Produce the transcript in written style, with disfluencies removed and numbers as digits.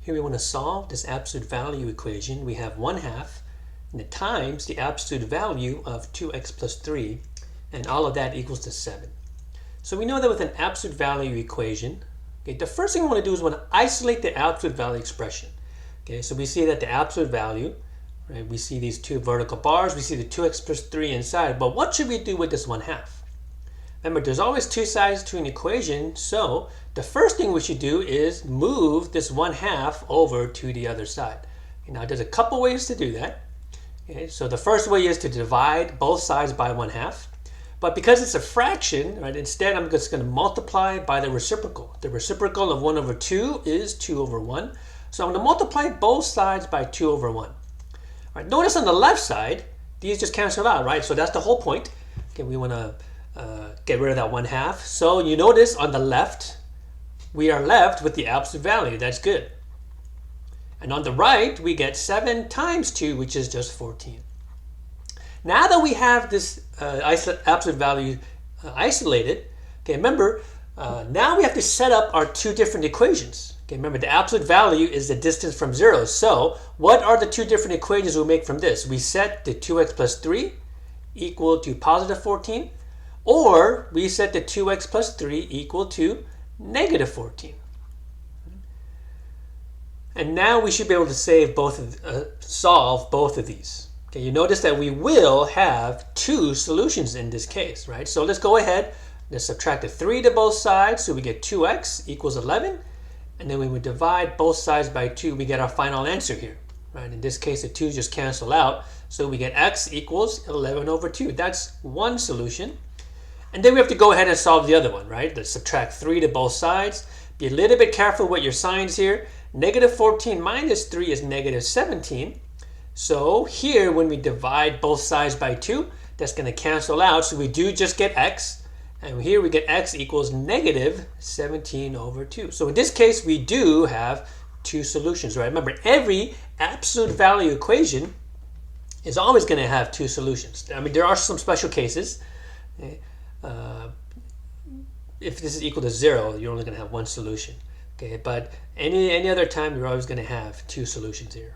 Here we want to solve this absolute value equation. We have 1/2 and it times the absolute value of 2x plus 3, and all of that equals to 7. So we know that with an absolute value equation, okay, the first thing we want to do is we want to isolate the absolute value expression. Okay, so we see that the absolute value, right, we see these two vertical bars, we see the 2x plus 3 inside, but what should we do with this 1/2? Remember, there's always two sides to an equation, so the first thing we should do is move this 1/2 over to the other side. Now, there's a couple ways to do that. Okay, so the first way is to divide both sides by 1/2. But because it's a fraction, right, instead I'm just going to multiply by the reciprocal. The reciprocal of 1 over 2 is 2 over 1. So I'm going to multiply both sides by 2 over 1. All right, notice on the left side, these just cancel out, right? So that's the whole point. Okay, we want to get rid of that 1/2. So you notice on the left, we are left with the absolute value. That's good. And on the right, we get 7 times 2, which is just 14. Now that we have this absolute value isolated, okay, remember, now we have to set up our two different equations. Okay, remember, the absolute value is the distance from 0. So what are the two different equations we make from this? We set the 2x plus 3 equal to positive 14, or we set the 2x plus 3 equal to negative 14. And now we should be able to solve both of these. Okay, you notice that we will have two solutions in this case, right? So let's go ahead, let's subtract the 3 to both sides, so we get 2x equals 11. And then when we divide both sides by 2, we get our final answer here, right? In this case, the 2's just cancel out, so we get x equals 11 over 2. That's one solution. And then we have to go ahead and solve the other one, right? Let's subtract 3 to both sides. Be a little bit careful with your signs here. Negative 14 minus 3 is negative 17. So here, when we divide both sides by 2, that's going to cancel out. So we do just get x. And here we get x equals negative 17 over 2. So in this case, we do have two solutions, right? Remember, every absolute value equation is always going to have two solutions. I mean, there are some special cases. Okay? If this is equal to 0, you're only going to have one solution. Okay, but any other time, you're always going to have two solutions here.